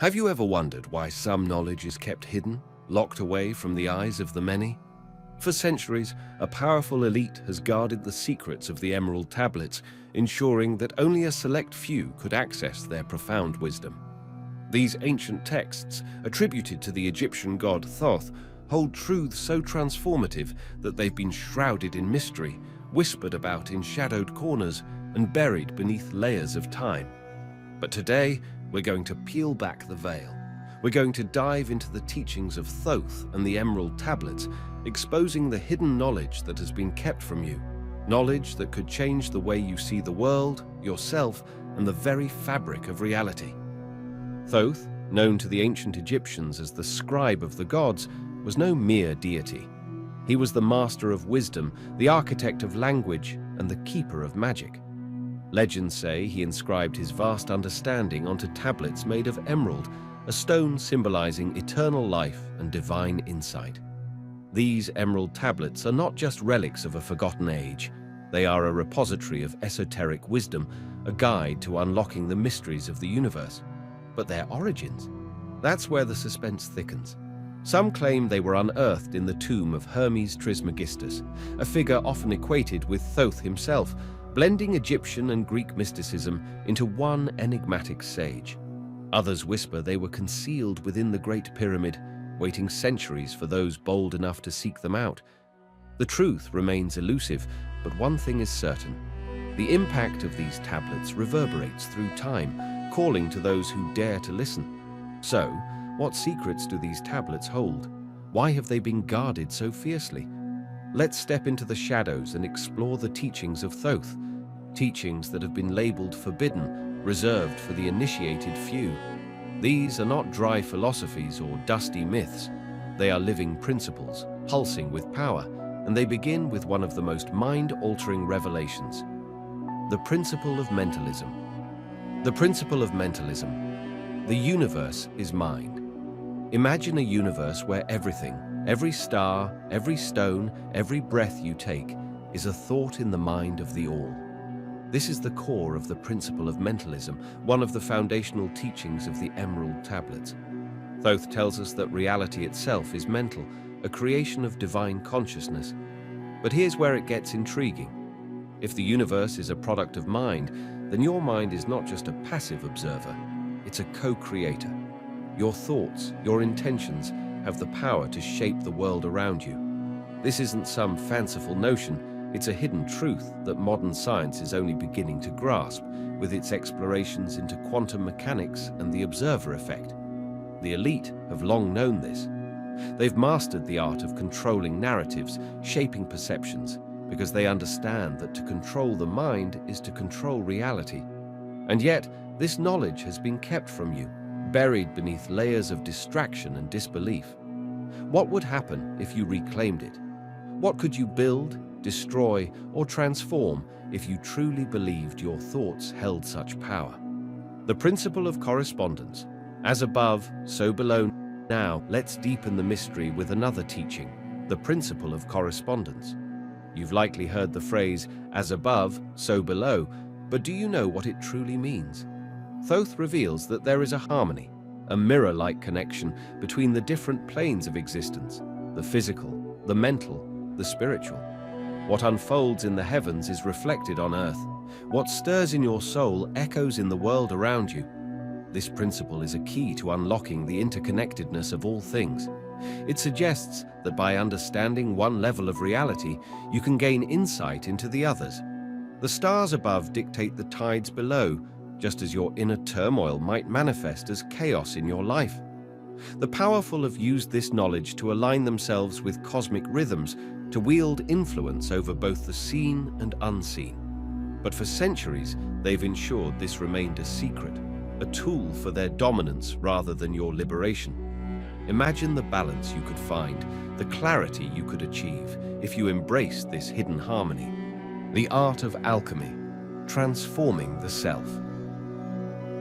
Have you ever wondered why some knowledge is kept hidden, locked away from the eyes of the many? For centuries, a powerful elite has guarded the secrets of the Emerald Tablets, ensuring that only a select few could access their profound wisdom. These ancient texts, attributed to the Egyptian god Thoth, hold truths so transformative that they've been shrouded in mystery, whispered about in shadowed corners, and buried beneath layers of time. But today, we're going to peel back the veil. We're going to dive into the teachings of Thoth and the Emerald Tablets, exposing the hidden knowledge that has been kept from you, knowledge that could change the way you see the world, yourself, and the very fabric of reality. Thoth, known to the ancient Egyptians as the scribe of the gods, was no mere deity. He was the master of wisdom, the architect of language, and the keeper of magic. Legends say he inscribed his vast understanding onto tablets made of emerald, a stone symbolizing eternal life and divine insight. These emerald tablets are not just relics of a forgotten age. They are a repository of esoteric wisdom, a guide to unlocking the mysteries of the universe. But their origins? That's where the suspense thickens. Some claim they were unearthed in the tomb of Hermes Trismegistus, a figure often equated with Thoth himself, blending Egyptian and Greek mysticism into one enigmatic sage. Others whisper they were concealed within the Great Pyramid, waiting centuries for those bold enough to seek them out. The truth remains elusive, but one thing is certain. The impact of these tablets reverberates through time, calling to those who dare to listen. So, what secrets do these tablets hold? Why have they been guarded so fiercely? Let's step into the shadows and explore the teachings of Thoth, teachings that have been labeled forbidden, reserved for the initiated few. These are not dry philosophies or dusty myths. They are living principles, pulsing with power, and they begin with one of the most mind-altering revelations: the principle of mentalism. The principle of mentalism. The universe is mind. Imagine a universe where everything, every star, every stone, every breath you take, is a thought in the mind of the all. This is the core of the principle of mentalism, one of the foundational teachings of the Emerald Tablets. Thoth tells us that reality itself is mental, a creation of divine consciousness. But here's where it gets intriguing. If the universe is a product of mind, then your mind is not just a passive observer, it's a co-creator. Your thoughts, your intentions, have the power to shape the world around you. This isn't some fanciful notion, it's a hidden truth that modern science is only beginning to grasp with its explorations into quantum mechanics and the observer effect. The elite have long known this. They've mastered the art of controlling narratives, shaping perceptions, because they understand that to control the mind is to control reality. And yet, this knowledge has been kept from you, buried beneath layers of distraction and disbelief. What would happen if you reclaimed it? What could you build, destroy, or transform if you truly believed your thoughts held such power? The principle of correspondence. As above, so below. Now, let's deepen the mystery with another teaching, the principle of correspondence. You've likely heard the phrase, as above, so below, but do you know what it truly means? Thoth reveals that there is a harmony, a mirror-like connection between the different planes of existence, the physical, the mental, the spiritual. What unfolds in the heavens is reflected on earth. What stirs in your soul echoes in the world around you. This principle is a key to unlocking the interconnectedness of all things. It suggests that by understanding one level of reality, you can gain insight into the others. The stars above dictate the tides below, just as your inner turmoil might manifest as chaos in your life. The powerful have used this knowledge to align themselves with cosmic rhythms, to wield influence over both the seen and unseen. But for centuries, they've ensured this remained a secret, a tool for their dominance rather than your liberation. Imagine the balance you could find, the clarity you could achieve if you embraced this hidden harmony. The art of alchemy, transforming the self.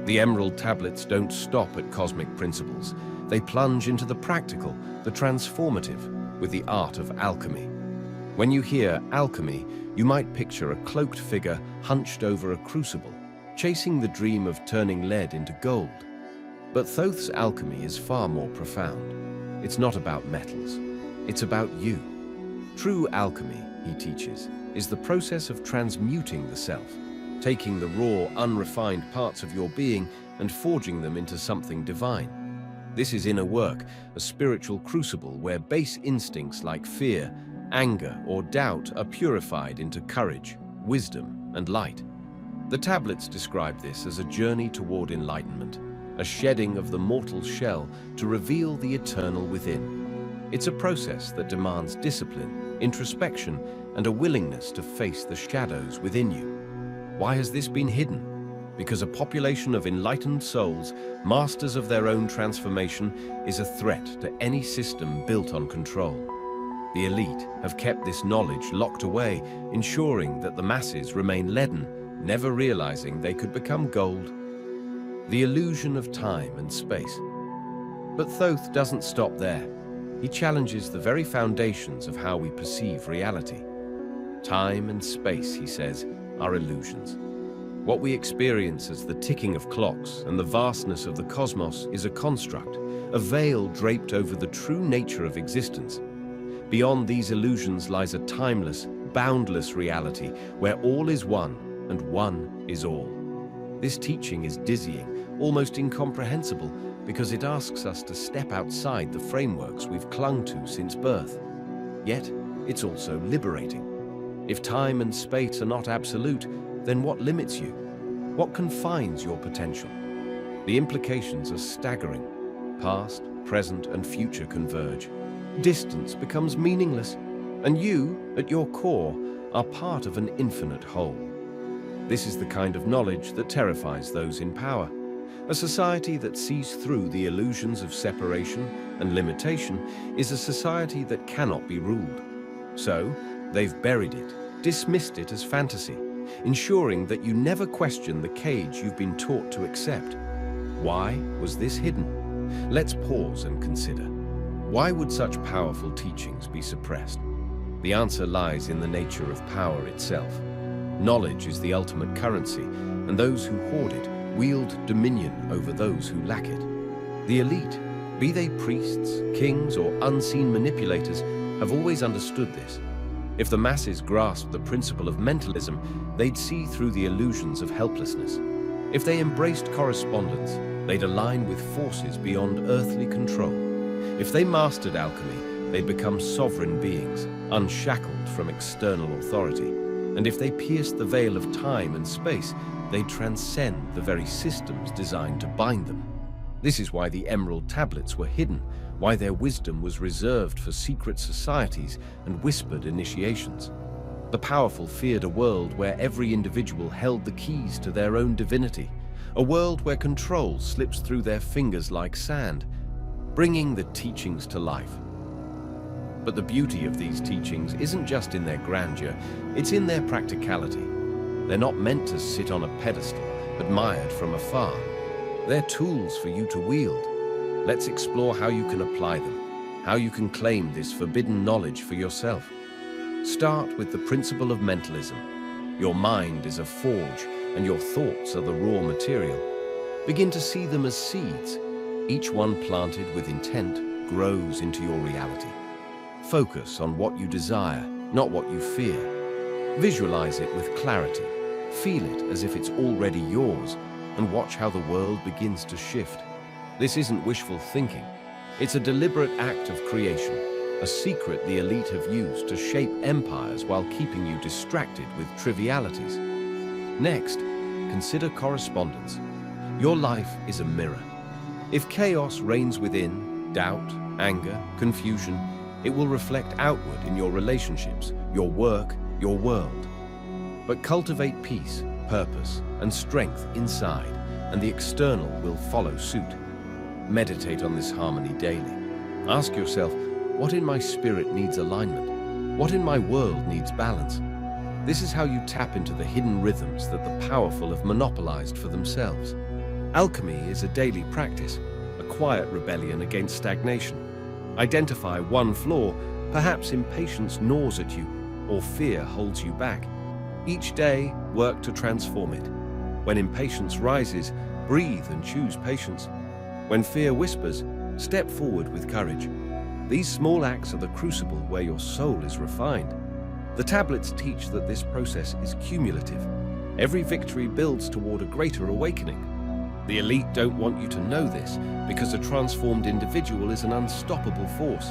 The Emerald Tablets don't stop at cosmic principles. They plunge into the practical, the transformative, with the art of alchemy. When you hear alchemy, you might picture a cloaked figure hunched over a crucible, chasing the dream of turning lead into gold. But Thoth's alchemy is far more profound. It's not about metals. It's about you. True alchemy, he teaches, is the process of transmuting the self, taking the raw, unrefined parts of your being and forging them into something divine. This is inner work, a spiritual crucible where base instincts like fear, anger, or doubt are purified into courage, wisdom, and light. The tablets describe this as a journey toward enlightenment, a shedding of the mortal shell to reveal the eternal within. It's a process that demands discipline, introspection, and a willingness to face the shadows within you. Why has this been hidden? Because a population of enlightened souls, masters of their own transformation, is a threat to any system built on control. The elite have kept this knowledge locked away, ensuring that the masses remain leaden, never realizing they could become gold. The illusion of time and space. But Thoth doesn't stop there. He challenges the very foundations of how we perceive reality. Time and space, he says, are illusions. What we experience as the ticking of clocks and the vastness of the cosmos is a construct, a veil draped over the true nature of existence. Beyond these illusions lies a timeless, boundless reality where all is one and one is all. This teaching is dizzying, almost incomprehensible, because it asks us to step outside the frameworks we've clung to since birth. Yet, it's also liberating. If time and space are not absolute, then what limits you? What confines your potential? The implications are staggering. Past, present, and future converge. Distance becomes meaningless, and you, at your core, are part of an infinite whole. This is the kind of knowledge that terrifies those in power. A society that sees through the illusions of separation and limitation is a society that cannot be ruled. So, they've buried it, dismissed it as fantasy, ensuring that you never question the cage you've been taught to accept. Why was this hidden? Let's pause and consider. Why would such powerful teachings be suppressed? The answer lies in the nature of power itself. Knowledge is the ultimate currency, and those who hoard it wield dominion over those who lack it. The elite, be they priests, kings, or unseen manipulators, have always understood this. If the masses grasped the principle of mentalism, they'd see through the illusions of helplessness. If they embraced correspondence, they'd align with forces beyond earthly control. If they mastered alchemy, they'd become sovereign beings, unshackled from external authority. And if they pierced the veil of time and space, they'd transcend the very systems designed to bind them. This is why the Emerald Tablets were hidden, why their wisdom was reserved for secret societies and whispered initiations. The powerful feared a world where every individual held the keys to their own divinity, a world where control slips through their fingers like sand, bringing the teachings to life. But the beauty of these teachings isn't just in their grandeur, it's in their practicality. They're not meant to sit on a pedestal, admired from afar. They're tools for you to wield. Let's explore how you can apply them, how you can claim this forbidden knowledge for yourself. Start with the principle of mentalism. Your mind is a forge, and your thoughts are the raw material. Begin to see them as seeds. Each one planted with intent grows into your reality. Focus on what you desire, not what you fear. Visualize it with clarity. Feel it as if it's already yours, and watch how the world begins to shift. This isn't wishful thinking. It's a deliberate act of creation, a secret the elite have used to shape empires while keeping you distracted with trivialities. Next, consider correspondence. Your life is a mirror. If chaos reigns within, doubt, anger, confusion, it will reflect outward in your relationships, your work, your world. But cultivate peace, purpose, and strength inside, and the external will follow suit. Meditate on this harmony daily. Ask yourself, what in my spirit needs alignment? What in my world needs balance? This is how you tap into the hidden rhythms that the powerful have monopolized for themselves. Alchemy is a daily practice, a quiet rebellion against stagnation. Identify one flaw, perhaps impatience gnaws at you, or fear holds you back. Each day, work to transform it. When impatience rises, breathe and choose patience. When fear whispers, step forward with courage. These small acts are the crucible where your soul is refined. The tablets teach that this process is cumulative. Every victory builds toward a greater awakening. The elite don't want you to know this because a transformed individual is an unstoppable force.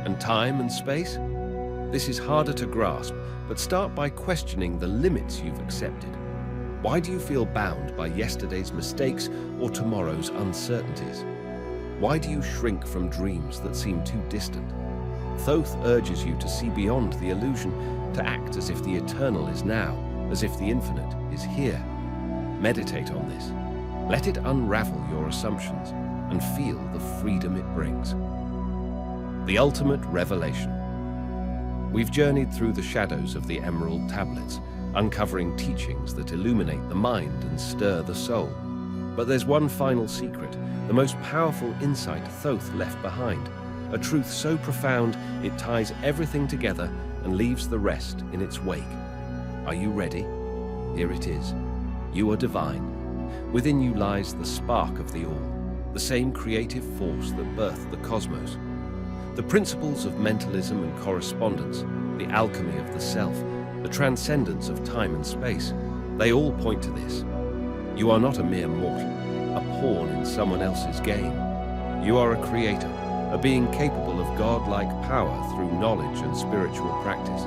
And time and space? This is harder to grasp, but start by questioning the limits you've accepted. Why do you feel bound by yesterday's mistakes or tomorrow's uncertainties? Why do you shrink from dreams that seem too distant? Thoth urges you to see beyond the illusion, to act as if the eternal is now, as if the infinite is here. Meditate on this. Let it unravel your assumptions and feel the freedom it brings. The ultimate revelation. We've journeyed through the shadows of the Emerald Tablets, uncovering teachings that illuminate the mind and stir the soul. But there's one final secret, the most powerful insight Thoth left behind, a truth so profound it ties everything together and leaves the rest in its wake. Are you ready? Here it is. You are divine. Within you lies the spark of the all, the same creative force that birthed the cosmos. The principles of mentalism and correspondence, the alchemy of the self, the transcendence of time and space, they all point to this. You are not a mere mortal, a pawn in someone else's game. You are a creator, a being capable of godlike power through knowledge and spiritual practice.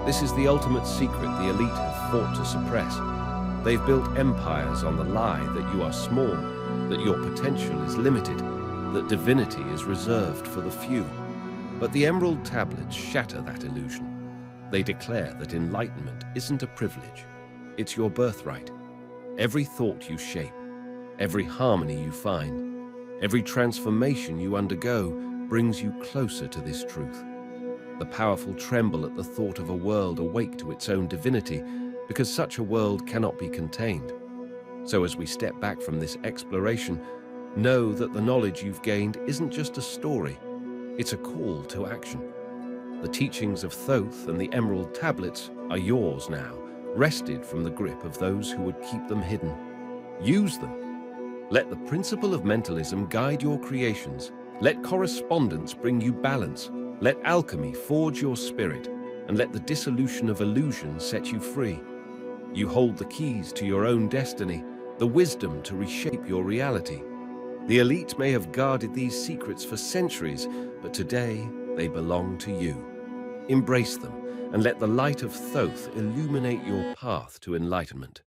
This is the ultimate secret the elite have fought to suppress. They've built empires on the lie that you are small, that your potential is limited, that divinity is reserved for the few. But the Emerald Tablets shatter that illusion. They declare that enlightenment isn't a privilege, it's your birthright. Every thought you shape, every harmony you find, every transformation you undergo brings you closer to this truth. The powerful tremble at the thought of a world awake to its own divinity, because such a world cannot be contained. So as we step back from this exploration, know that the knowledge you've gained isn't just a story, it's a call to action. The teachings of Thoth and the Emerald Tablets are yours now, wrested from the grip of those who would keep them hidden. Use them. Let the principle of mentalism guide your creations. Let correspondence bring you balance. Let alchemy forge your spirit, and let the dissolution of illusion set you free. You hold the keys to your own destiny, the wisdom to reshape your reality. The elite may have guarded these secrets for centuries, but today they belong to you. Embrace them, and let the light of Thoth illuminate your path to enlightenment.